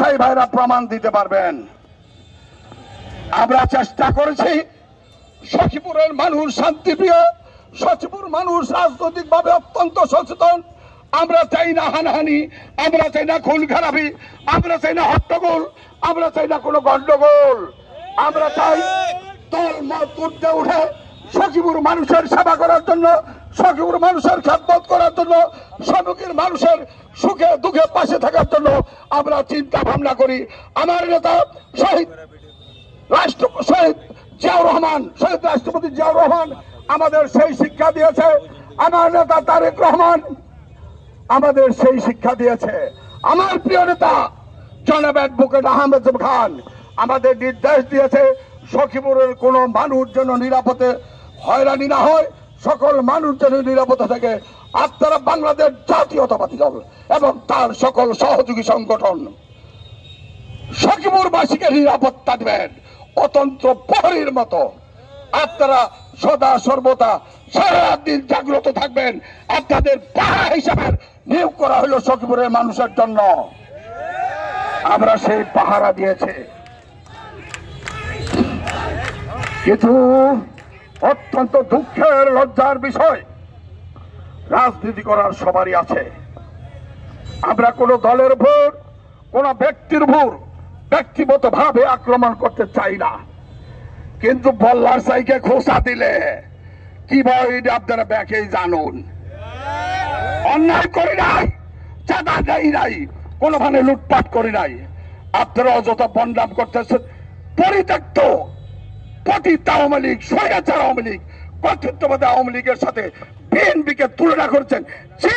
ব্যবসায়ী ভাইরা প্রমাণ দিতে পারবেন। আমরা চেষ্টা করেছি, সখীপুরের মানুষ শান্তিপ্রিয়, সখীপুর মানুষ রাজনৈতিকভাবে অত্যন্ত সচেতন। আমরা চাই না হানাহানি, আমরা চাই না খুন খারাপি, আমরা চাই না হট্টগোল, আমরা চাই না কোনো গন্ডগোল। আমরা চাই দল মত উঠতে উঠে সখীপুর মানুষের সেবা করার জন্য, সখীপুর মানুষের খেদমত করার জন্য, সখীপুর মানুষের সুখে দুঃখে পাশে থাকার জন্য আমরা চিন্তা ভাবনা করি। আমার নেতা শহীদ জিয়াউর রহমান, শহীদ রাষ্ট্রপতি জিয়াউর রহমান আমাদের সেই শিক্ষা দিয়েছে। আমার নেতা তারেক রহমান আমাদের সেই শিক্ষা দিয়েছে। আমার প্রিয় নেতা জনাব অ্যাডভোকেট আহমেদ খান আমাদের নির্দেশ দিয়েছে, সখীপুরের কোন মানুষ যেন নিরাপদে হয়রানি না হয়, সকল মানুষ যেন নিরাপদে থাকে। আপনারা বাংলাদেশ জাতীয়তাবাদী দল এবং তার সকল সহযোগী সংগঠন সখীপুরবাসীকে নিরাপত্তা দেবেন অতন্ত্র প্রহরীর মতো। আপনারা সদা সর্বদা সারা দিন জাগ্রত থাকবেন। আপনাদের পাহারা হিসাবে নিয়োগ করা হলো সখীপুরের মানুষের জন্য। আমরা সেই পাহারা দিয়েছি, কিন্তু অত্যন্ত দুঃখের লজ্জার বিষয়, রাজনীতি করার সবারই আছে। আমরা কোন দলের উপর, কোন ব্যক্তির উপর ব্যক্তিগত ভাবে আক্রমণ করতে চাই না, কিন্তু বল্লার সাইকে খোঁচা দিলে কি ভাই আপনারা ব্যাকেই জানুন। অন্যায় করি নাই, চাঁদা দেই নাই, কোনোখানে লুটপাট করি নাই। আপনারা অযথা বন্ডাম করতেছেন। পরিত্যক্ত পতিত আওয়ামী লীগ, স্বৈরাচার আওয়ামী লীগ, কর্তৃত্ববাদী আওয়ামী লীগের সাথে বিএনপিকে তুলনা করছেন। ছি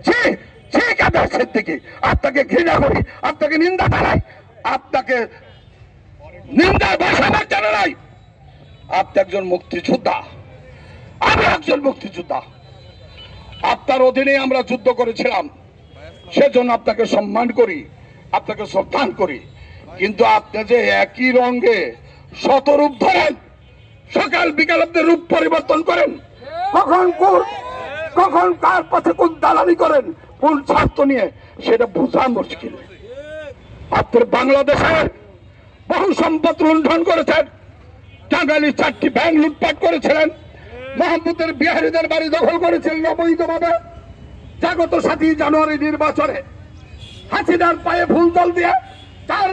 ছি ছি, কাদের সিদ্দিকী, আপনাকে ঘৃণা করি, আপনাকে নিন্দা জানাই, আপনাকে নিন্দার ভাষা জানা নাই। আপনি একজন মুক্তিযোদ্ধা, আমি একজন মুক্তিযোদ্ধা। আপনার অধীনে আমরা যুদ্ধ করেছিলাম, সেজন্য আপনাকে সম্মান করি, আপনাকে শ্রদ্ধা করি। কিন্তু আপনি যে একই রঙে শতরূপ ধরেন, সকাল বিকাল আপনি রূপ পরিবর্তন করেন, কখন কার পথে কোন দালালি করেন, কোন স্বার্থ নিয়ে, সেটা বোঝা মুশকিল। আপনার বাংলাদেশের বহু সম্পদ লুণ্ঠন করেছেন, টাঙ্গাইলে 4টি ব্যাংক লুটপাট করেছিলেন, মোহাম্মদের বিহারীদের বাড়ি দখল করেছিলেন অবৈধভাবে। গত 7 জানুয়ারি নির্বাচনে হাসিনার পায়ে ফুল জল দিয়ে, তার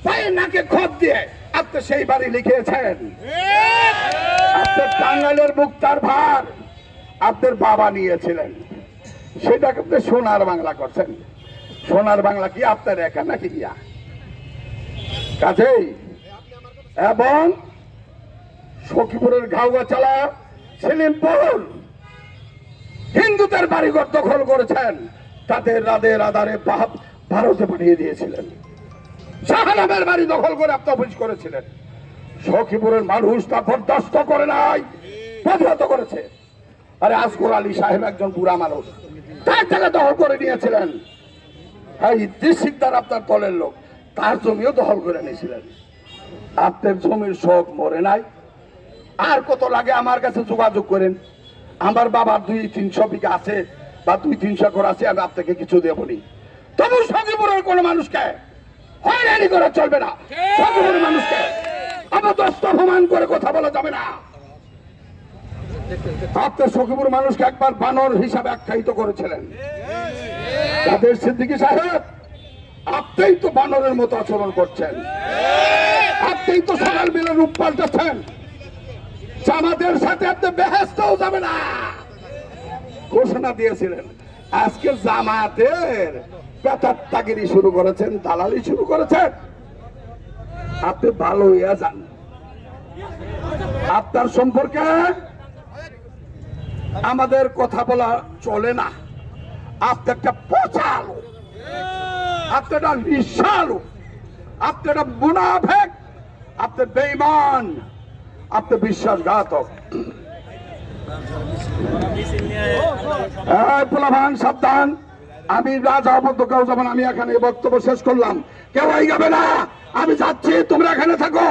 পায়ে নাকে খত দিয়ে আপনি সেই বাড়ি লিখিয়েছেন। আপনার টাঙ্গাইলের মুক্তার ভার আপনার বাবা নিয়েছিলেন, সেটাকে আপনি সোনার বাংলা করছেন। সোনার বাংলা কি আপনার একা নাকি গিয়া কাজেই? এবং সখীপুরের ঘাউগাছালা, সেলিমপুর হিন্দুদের বাড়িঘর দখল করেছেন, তাদের রাধারে ভারতে পাঠিয়ে দিয়েছিলেন। শাহনামের বাড়ি দখল করে আপনি অফিস করেছিলেন। সখীপুরের মানুষ তা বরদাস্ত করে নাই, প্রতিহত করেছে। আরে আসগর আলী সাহেব একজন বুড়া মানুষ, তার জায়গা দখল করে নিয়েছিলেন। এই দিশিকদার আপনার দলের লোক, তার জমিও দখল করে নিয়েছিলেন। আপনার জমির শোক মরে নাই। আর কত লাগে আমার কাছে যোগাযোগ করেন। আমার বাবার 200-300 বিঘা আছে বা 200-300 একর আছে, আমি আপনাকে কিছু দেবনি। তবু সখীপুরের কোন মানুষকে হয়রানি করে চলবে না। সখীপুরের মানুষকে অপদস্থ অপমান করে কথা বলা যাবে না। আপনার সখীপুর মানুষকে একবার বানর হিসাবে আখ্যায়িত করেছিলেন কাদের সিদ্দিকী সাহেব। আপনিই তো বানরের মতো আচরণ করছেন, আপনিই তো সকাল বিলে রূপ পাল্টাচ্ছেন। জামাতের সাথে আপনি বেহেশতেও যাবে না ঘোষণা দিয়েছিলেন। আজকে জামাতের পেতাত্তাগিরি শুরু করেছেন, দালালি শুরু করেছেন। আপনি ভালো হইয়া যান। আপনার সম্পর্কে আমাদের কথা বলা চলে না। আপনি একটা পচা লোক, আপনি একটা নিঃস্ব লোক, আপনি একটা মুনাফিক, আপনি বেঈমান, আপনি বিশ্বাসঘাতক। পোলাভান সাবধান। আমি রাজা বদ্ধ কেউ যাবেন। আমি এখানে বক্তব্য শেষ করলাম, কেউ যাবে না। আমি যাচ্ছি, তোমরা এখানে থাকো।